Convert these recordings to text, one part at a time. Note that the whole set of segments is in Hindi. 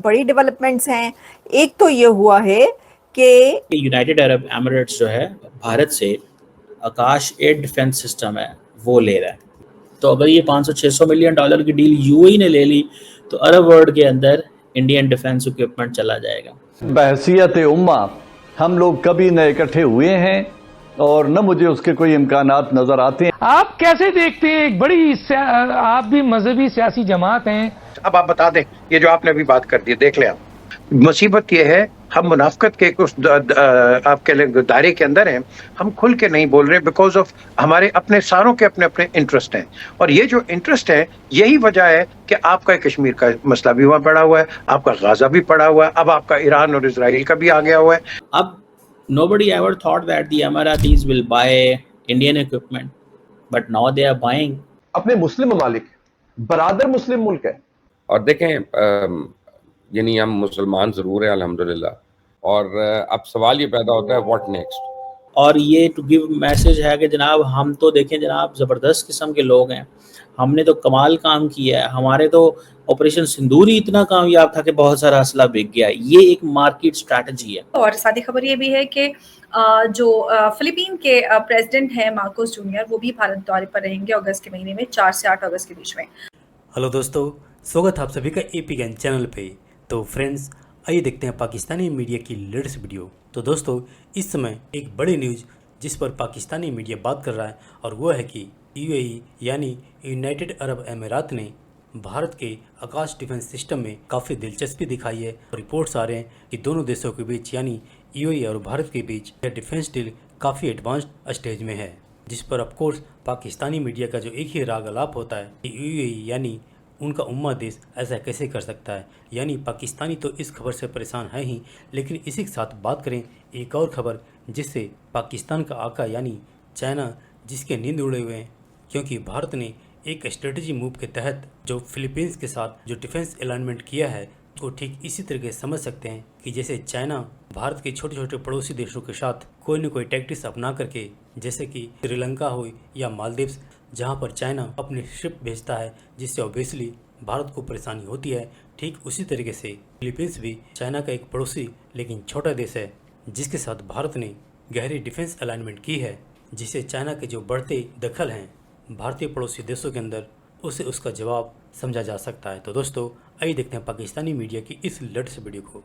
बड़ी डेवलपमेंट्स हैं। एक तो ये हुआ है कि यूनाइटेड अरब एमिरेट्स जो है भारत से आकाश एयर डिफेंस सिस्टम है वो ले रहा है। तो अगर ये 500-600 मिलियन डॉलर की डील यूएई ने ले ली तो अरब वर्ल्ड के अंदर इंडियन डिफेंस इक्विपमेंट चला जाएगा। बहसियत उम्मा हम लोग कभी न इकट्ठे हुए हैं और न मुझे उसके कोई इम्कानात नजर आते हैं। आप कैसे देखते हैं एक बड़ी आप भी मजहबी सियासी जमात हैं। अब आप बता दें, ये जो आपने अभी बात कर दी, देख लें आप, मुसीबत ये है हम मुनाफकत के उस आपके दायरे के अंदर हैं, हम खुल के नहीं बोल रहे बिकॉज ऑफ हमारे अपने सारों के अपने अपने इंटरेस्ट हैं। और ये जो इंटरेस्ट है यही वजह है कि आपका कश्मीर का मसला भी वहाँ पड़ा हुआ है, आपका गाजा भी पड़ा हुआ है, अब आपका ईरान और इसराइल का भी आ गया हुआ है। अब nobody ever thought that the Emiratis will buy Indian equipment, but now they are buying. अपने मुस्लिम ममालिक बरादर मुस्लिम मुल्क है। और देखें यानी हम मुसलमान ज़रूर हैं अल्हम्दुलिल्लाह, और अब सवाल ये पैदा होता है व्हाट नेक्स्ट। और ये टू गिव मैसेज है कि जनाब हम तो देखें जनाब ज़बरदस्त किस्म के लोग हैं, हमने तो कमाल काम किया है, हमारे तो ऑपरेशन सिंदूर ही इतना कामयाब था कि बहुत सारा असला बिक गया। ये एक मार्केट स्ट्रैटेजी है। और साथ ही खबर ये भी है कि जो फिलीपीन के प्रेसिडेंट हैं मार्कोस जूनियर, वो भी भारत दौरे पर रहेंगे अगस्त के महीने में, 4 से 8 अगस्त के बीच में। हेलो दोस्तों, स्वागत है आप सभी का एपी ज्ञान चैनल पे। तो फ्रेंड्स, आइए देखते हैं पाकिस्तानी मीडिया की लेटेस्ट वीडियो। तो दोस्तों, इस समय एक बड़ी न्यूज़ जिस पर पाकिस्तानी मीडिया बात कर रहा है और वो है कि यूएई यानी यूनाइटेड अरब अमीरात ने भारत के आकाश डिफेंस सिस्टम में काफ़ी दिलचस्पी दिखाई है। रिपोर्ट्स आ रहे हैं कि दोनों देशों के बीच यानी यूएई और भारत के बीच यह डिफेंस डील काफ़ी एडवांस्ड स्टेज में है, जिस पर ऑफकोर्स पाकिस्तानी मीडिया का जो एक ही राग अलाप होता है कि यूएई यानी उनका उम्मा देश ऐसा कैसे कर सकता है। यानी पाकिस्तानी तो इस खबर से परेशान है ही, लेकिन इसी के साथ बात करें एक और खबर जिससे पाकिस्तान का आका यानी चाइना जिसके नींद उड़े हुए हैं, क्योंकि भारत ने एक स्ट्रेटजी मूव के तहत जो फिलीपींस के साथ जो डिफेंस अलाइनमेंट किया है तो ठीक इसी तरीके समझ सकते हैं कि जैसे चाइना भारत के छोटे छोटे पड़ोसी देशों के साथ कोई न कोई टैक्टिक्स अपना करके, जैसे कि श्रीलंका हो या मालदीव्स, जहां पर चाइना अपनी शिप भेजता है जिससे ऑब्वियसली भारत को परेशानी होती है, ठीक उसी तरीके से फिलीपींस भी चाइना का एक पड़ोसी लेकिन छोटा देश है जिसके साथ भारत ने गहरी डिफेंस अलाइनमेंट की है, जिससे चाइना के जो बढ़ते दखल हैं भारतीय पड़ोसी देशों के अंदर उसे उसका जवाब समझा जा सकता है। तो दोस्तों, आइए देखते हैं पाकिस्तानी मीडिया की इस लेटेस्ट वीडियो को।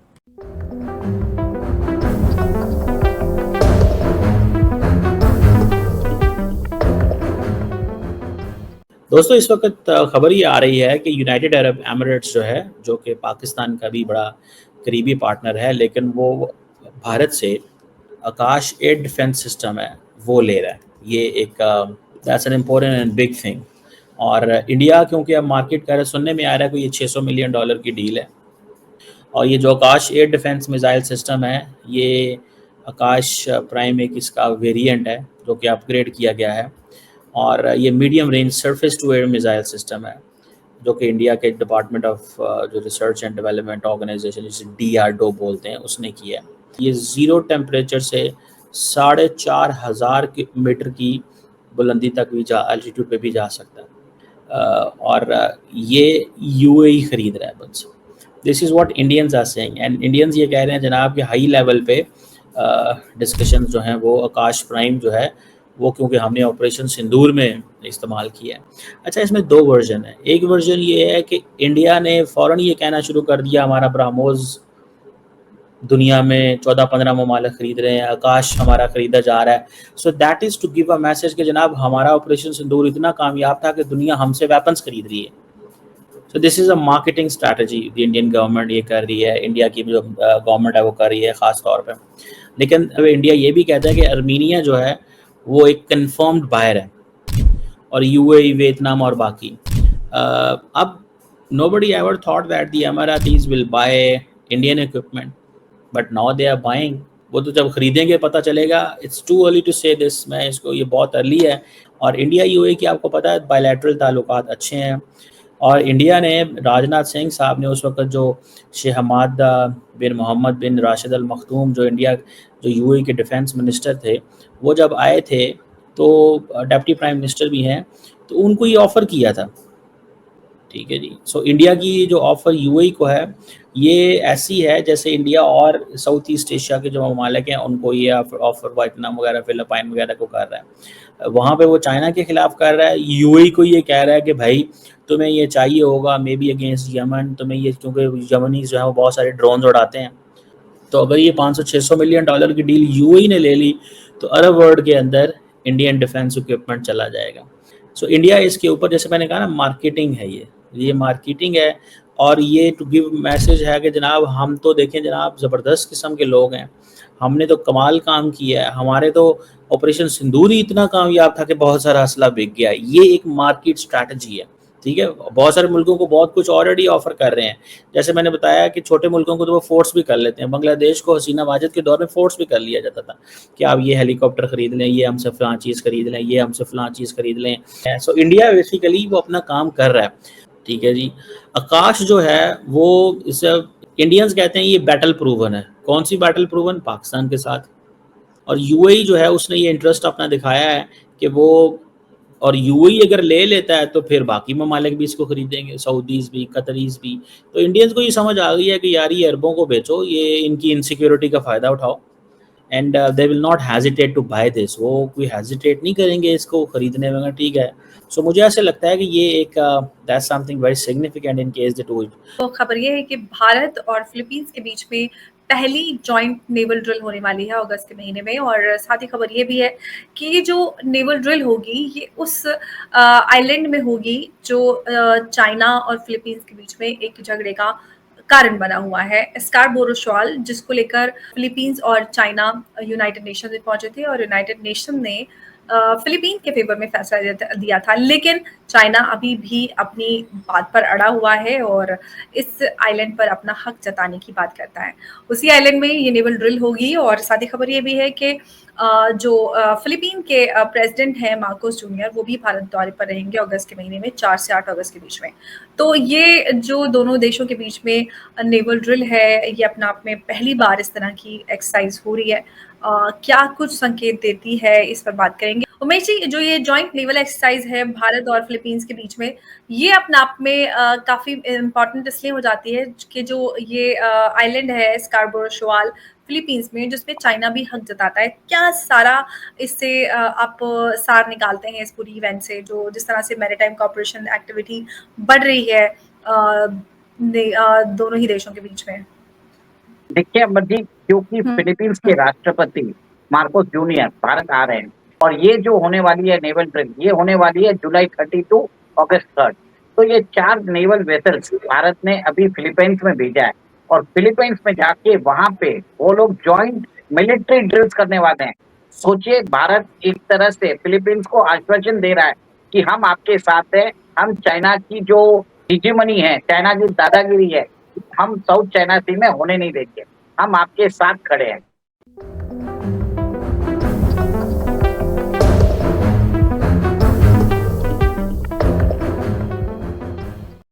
दोस्तों, इस वक्त खबर ये आ रही है कि यूनाइटेड अरब एमिरेट्स जो है, जो कि पाकिस्तान का भी बड़ा करीबी पार्टनर है, लेकिन वो भारत से आकाश एयर डिफेंस सिस्टम है वो ले रहा है। ये एक that's an important and big thing. और इंडिया क्योंकि अब मार्केट कर सुनने में आ रहा है कि ये 600 मिलियन डॉलर की डील है। और ये जो आकाश एयर डिफेंस मिसाइल सिस्टम है, ये आकाश प्राइम एक इसका वेरिएंट है जो कि अपग्रेड किया गया है, और ये medium range surface to air missile system है जो कि इंडिया के डिपार्टमेंट ऑफ जो रिसर्च एंड डेवलपमेंट ऑर्गेनाइजेशन जिसे DRDO बोलते हैं उसने किया है। ये ज़ीरो टेम्परेचर से 4,500 मीटर की बुलंदी तक भी एल्टीट्यूड पे भी जा सकता है। और ये UAE खरीद रहा है बस। This is what Indians are saying, and Indians ये कह रहे हैं जनाब कि हाई लेवल पे डिस्कशंस जो हैं वो आकाश प्राइम जो है वो, क्योंकि हमने ऑपरेशन सिंदूर में इस्तेमाल किया है। अच्छा, इसमें 2 वर्जन है। एक वर्जन ये है कि इंडिया ने फ़ौरन ये कहना शुरू कर दिया हमारा ब्रह्मोस दुनिया में 14-15 ममालिक खरीद रहे हैं, आकाश हमारा खरीदा जा रहा है। So that is to give a message कि जनाब हमारा ऑपरेशन सिंदूर इतना कामयाब था कि दुनिया हमसे वेपन्स खरीद रही है। So this is a marketing strategy the Indian government ये कर रही है, इंडिया की जो गवर्नमेंट है वो कर रही है ख़ास तौर पर। लेकिन अब इंडिया ये भी कहता है कि अर्मीनिया जो है वो एक कंफर्म्ड बायर है, और UAE, वियतनाम और बाकी। अब nobody ever thought that the Emiratis will buy Indian equipment, but now they are buying. वो तो जब खरीदेंगे पता चलेगा। It's too early to say this, मैं इसको, ये बहुत अर्ली है। और इंडिया UAE की आपको पता है बायलैटरल ताल्लुकात अच्छे हैं, और इंडिया ने राजनाथ सिंह साहब ने उस वक्त जो शेख हमाद बिन मोहम्मद बिन राशिद अल मखदूम जो UAE के डिफेंस मिनिस्टर थे, वो जब आए थे तो डिप्टी प्राइम मिनिस्टर भी हैं, तो उनको ये ऑफ़र किया था, ठीक है जी। सो इंडिया की जो ऑफर यूएई को है ये ऐसी है जैसे इंडिया और साउथ ईस्ट एशिया के जो ममालिक हैं उनको ये ऑफर वियतनाम वगैरह फिलिपाइन वगैरह को कर रहा है। वहाँ पे वो चाइना के खिलाफ कर रहा है, यूएई को ये कह रहा है कि भाई तुम्हें ये चाहिए होगा मे बी अगेंस्ट यमन, तुम्हें ये, क्योंकि यमनीज जो है वो बहुत सारे ड्रोन उड़ाते हैं। तो अगर ये 500-600 मिलियन डॉलर की डील यूएई ने ले ली तो अरब वर्ल्ड के अंदर इंडियन डिफेंस इक्विपमेंट चला जाएगा। सो इंडिया इसके ऊपर, जैसे मैंने कहा ना, मार्केटिंग है, ये मार्केटिंग है और ये टू गिव मैसेज है कि जनाब हम तो देखें जनाब ज़बरदस्त किस्म के लोग हैं, हमने तो कमाल काम किया है, हमारे तो ऑपरेशन सिंदूर ही इतना कामयाब था कि बहुत सारा असला बिक गया। ये एक मार्केट स्ट्रैटेजी है, ठीक है। बहुत सारे मुल्कों को बहुत कुछ ऑलरेडी ऑफर कर रहे हैं। जैसे मैंने बताया कि छोटे मुल्कों को तो वो फोर्स भी कर लेते हैं। बांग्लादेश को हसीना वाजिद के दौर में फोर्स भी कर लिया जाता था कि आप ये हेलीकॉप्टर खरीद लें, ये हमसे फलां चीज़ खरीद लें, ये हमसे फलां चीज़ खरीद लें। सो इंडिया बेसिकली वो अपना काम कर रहा है, ठीक है जी। आकाश जो है वो इस इंडियंस कहते हैं ये बैटल प्रूवन है। कौन सी बैटल प्रूवन? पाकिस्तान के साथ। और यूएई जो है उसने ये इंटरेस्ट अपना दिखाया है कि वो, और यूएई अगर ले लेता है तो फिर बाकी ममालिक भी इसको खरीदेंगे, सऊदीज़ भी, कतरीज़ भी। तो इंडियंस को ये समझ आ गई है कि यार ये अरबों को बेचो, ये इनकी इनसिक्योरिटी का फ़ायदा उठाओ and they will not hesitate to buy this. वो कोई हेजिटेट नहीं करेंगे इसको खरीदने में, ठीक है। सो मुझे ऐसे लगता है कि ये एक that's something very significant in case they do it. तो खबर ये है कि भारत और फिलीपींस के बीच में पहली जॉइंट नेवल ड्रिल होने वाली है अगस्त के महीने में। और साथ ही खबर ये भी है कि ये जो नेवल ड्रिल होगी ये उस आइलैंड में होगी जो चाइना और फिलीपींस के बीच में एक झगड़े का कारण बना हुआ है, स्कारबोरो शॉल, जिसको लेकर फिलीपींस और चाइना यूनाइटेड नेशन में पहुंचे थे और यूनाइटेड नेशन ने फिलीपीन के फेवर में फैसला दिया था। लेकिन चाइना अभी भी अपनी बात पर अड़ा हुआ है और इस आइलैंड पर अपना हक जताने की बात करता है। उसी आइलैंड में ये नेवल ड्रिल होगी। और साथ ही खबर ये भी है कि जो फिलीपीन के प्रेसिडेंट हैं मार्कोस जूनियर, वो भी भारत दौरे पर रहेंगे अगस्त के महीने में, 4 से 8 अगस्त के बीच में। तो ये जो दोनों देशों के बीच में नेवल ड्रिल है, ये अपना आप में पहली बार इस तरह की एक्सरसाइज हो रही है। क्या कुछ संकेत देती है, इस पर बात करेंगे। उमेश जी, जो ये जॉइंट नेवल एक्सरसाइज है भारत और फिलीपींस के बीच में, ये अपने आप में काफी इम्पोर्टेंट इसलिए हो जाती है कि जो ये आइलैंड है स्कारबोरो शॉल फिलीपींस में, जिसमें चाइना भी हक जताता है। क्या सारा इससे आप सार निकालते हैं इस पूरी इवेंट से, जो जिस तरह से मैरीटाइम कोऑपरेशन एक्टिविटी बढ़ रही है दोनों ही देशों के बीच में? देखिए अमर जी, क्योंकि फिलीपींस के राष्ट्रपति मार्कोस जूनियर भारत आ रहे हैं और ये जो होने वाली है नेवल ड्रिल, ये होने वाली है जुलाई 30 टू अगस्त 3। तो ये 4 नेवल वेसल्स भारत ने अभी फिलीपींस में भेजा है और फिलीपींस में जाके वहां पे वो लोग जॉइंट मिलिट्री ड्रिल्स करने वाले हैं। सोचिए, भारत एक तरह से फिलीपींस को आश्वासन दे रहा है कि हम आपके साथ हैं, हम चाइना की जो हिजीमनी है, चाइना की दादागिरी है, हम साउथ चाइना सी में होने नहीं देंगे, हम आपके साथ खड़े हैं।